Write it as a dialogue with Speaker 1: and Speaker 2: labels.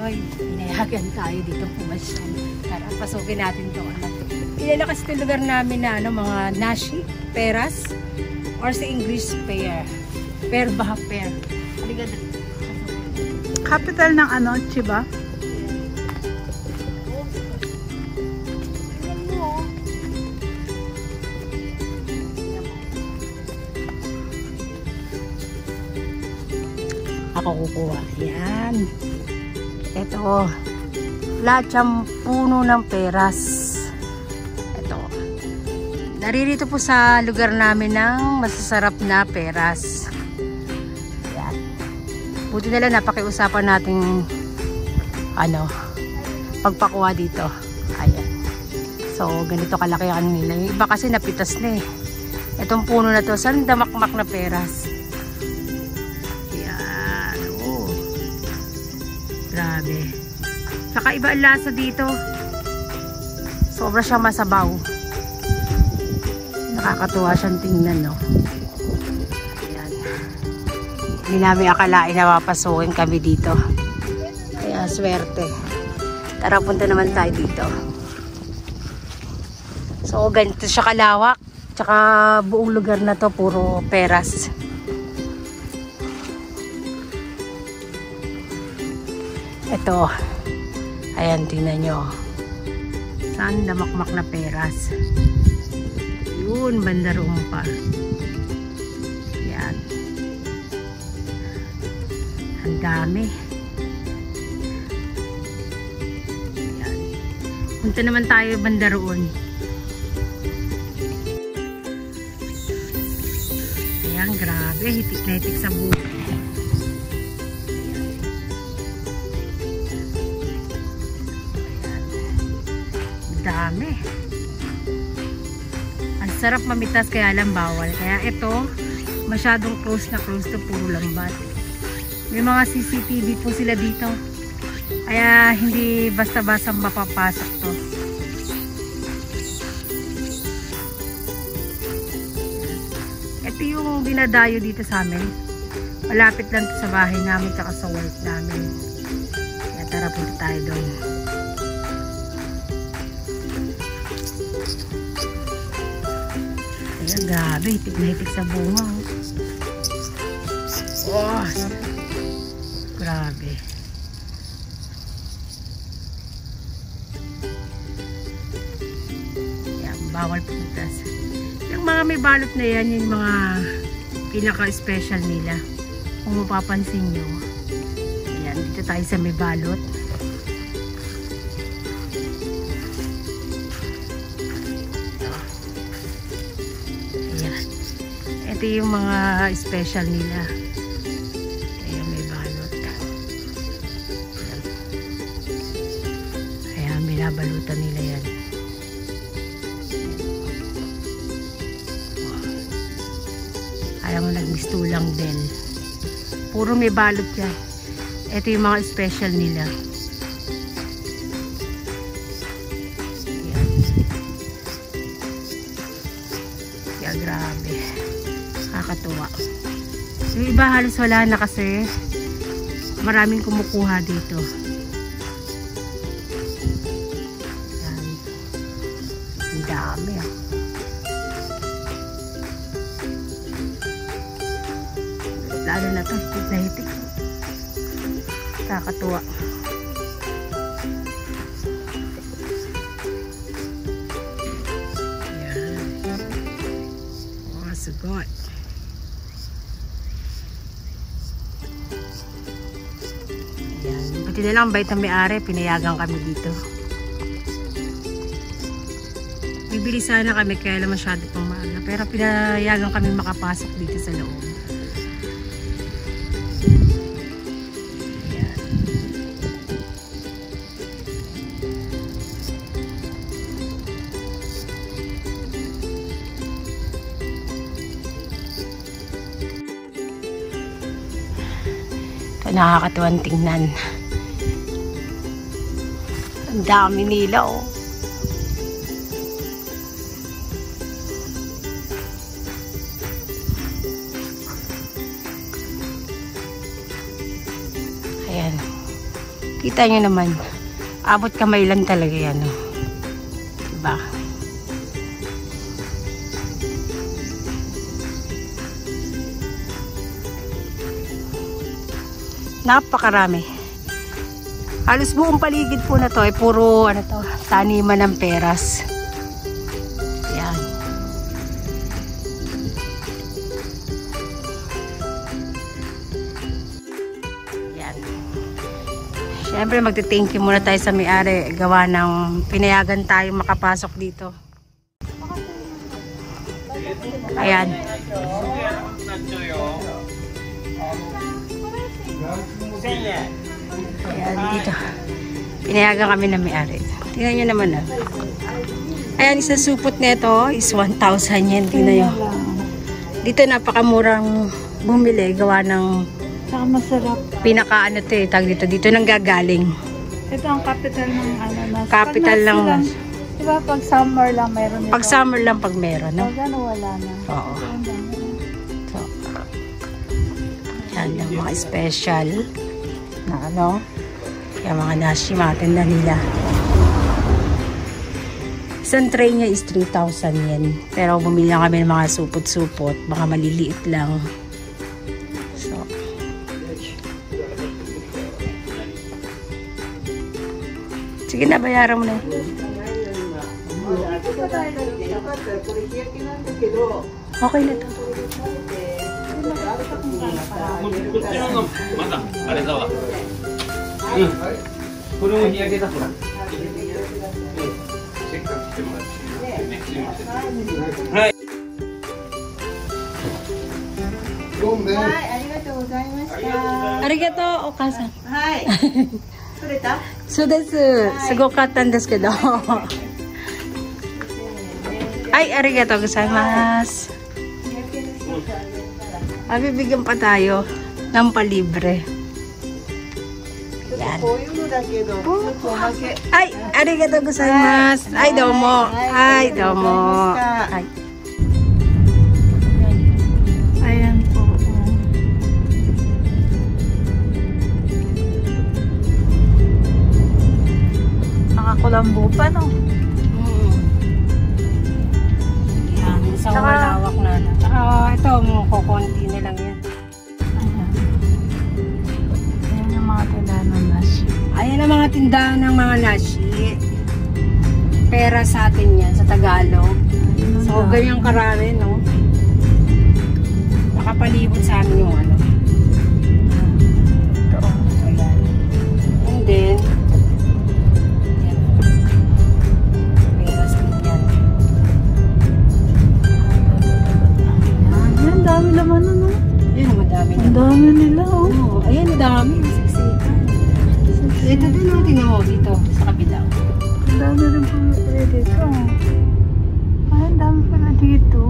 Speaker 1: Hoy, pinayagan tayo dito pumasyal. Tara, pasukin natin ito. Kilala kasi ito lugar namin na mga nashi, peras, or sa English pear. Pear ba? Pear. Halika dito.
Speaker 2: Capital ng Chiba?
Speaker 1: Ako kukuha. Yan. Ito. Lahat siyang puno ng peras. Ito. Naririto po sa lugar namin ng masasarap na peras. Yan. Buti na lang napakiusapan nating pagpakuha dito. Ayan. So, ganito kalaki ang nila. Yung iba kasi napitas na eh. Itong puno na to, saan damakmak na peras? Grabe. Saka iba ang lasa dito. Sobra siyang masabaw. Nakakatuwa siyang tingnan, no? Ayan. Hindi namin akalain na mapasukin kami dito. Kaya swerte. Tara, punta naman tayo dito. So, ganito siya kalawak. Tsaka buong lugar na to, puro peras. Ito, ayan, tingnan nyo. Saan damakmak na peras? Yun, banda roon pa. Ayan. Ang dami. Ayan. Punta naman tayo banda roon. Ayan, grabe. Hitik na hitik sa buhay. Dami. Ang sarap mamitas kaya lang bawal. Kaya ito, masyadong close to puro lambat. May mga CCTV po sila dito. Kaya hindi basta-basta mapapasok to. Ito yung dinadayo dito sa amin. Malapit lang to sa bahay namin tsaka sa work namin. Kaya tara, punta tayo doon. Ayan, grabe, hitik na hitik sa bunga. Oh, grabe. Ayan, bawal pumitas. Yung mga may balot na yan, yung mga pinaka-special nila. Kung mapapansin nyo. Ayan, dito tayo sa may balot. Ito yung mga special nila. Ayan, may balot. Ayan, binabalutan nila yan. Ayaw mo nagmistulang din. Puro may balot yan. Ito yung mga special nila. Ayan. Kaya grabe. Nakakatuwa. Yung iba halos wala na kasi maraming kumukuha dito. Yan. Ang dami ah. Lalo na ito, hitik na hitik. Nakakatuwa. Yan. Oh, sugot. Buti na lang bait na may-ari, pinayagan kami dito. Bibili sana kami kaya lang masyado pang maaga, pero pinayagan kami makapasok dito sa loob. Ayan. Ito nakakatuwang tingnan. Ang dami nila oh. Ayan. Kita nyo naman. Abot kamay lang talaga yan. Oh. Diba? Napakarami. Halos buong paligid po na to ay puro ano to, taniman ng peras. Yan. Yan. Siyempre magte-thank you muna tayo sa may-ari. Gawa ng pinayagan tayo makapasok dito. Ayan. Ayan, dito. Pinayagan kami na may-ari. Tingnan nyo naman ah. Ayan, isang supot nito is 1,000 yen. Tingnan nyo. Dito napakamurang bumili. Gawa ng
Speaker 2: Saka masarap.
Speaker 1: pinaka ano to eh. Tag dito. Dito nang gagaling.
Speaker 2: Ito ang capital ng ananas.
Speaker 1: Capital
Speaker 2: Pag
Speaker 1: lang.
Speaker 2: nas lang, diba pag summer lang mayroon nito?
Speaker 1: Pag summer lang pag meron. No?
Speaker 2: Pag ano wala na.
Speaker 1: Oo. So, yan yung mga special na ano. Yung mga nashi, mga tinda nila. Isang tray niya is 3,000 yen. Pero bumili lang kami ng mga supot-supot. Baka maliliit lang. So, sige na, bayaran mo na. Okay na to.
Speaker 3: まだあれだわ。うん。これも日焼けだから。せっかく来てもらってね。すいません。はい。
Speaker 4: はい、ありがとうございました。
Speaker 1: ありがとう、お母さん。
Speaker 4: はい。取れた？
Speaker 1: そうです。すごかったんですけど。Ay, arigatou gozaimasu. Bibigyan pa tayo ng palibre. Yan. Ay, arigatou gozaimasu. Ay, domo. Ay, domo. Ay.
Speaker 2: Ayan po. Nakakulambo pa, no?
Speaker 1: Yan, isang
Speaker 2: Tsaka-
Speaker 1: malawak na. Ito, kukunti na lang yan.
Speaker 2: Ayan. Ayan yung mga tila ng nashi.
Speaker 1: Ayan ang mga tindahan ng mga nashi. Pera sa atin yan, sa Tagalog. So, ganyan karami, no? Nakapalibot sa amin yung ano.
Speaker 2: Ito.
Speaker 1: So, yan. And then, yan. Peras din yan.
Speaker 2: Ayan, dami naman ano.
Speaker 1: Yan, madami na.
Speaker 2: Ang dami nila, oh.
Speaker 1: Oo, ayan, dami. Siksikan. Ito din, no? Tingnan mo dito, sa kabila.
Speaker 2: Ang dami rin pala dito. Ay, ang dami pala dito.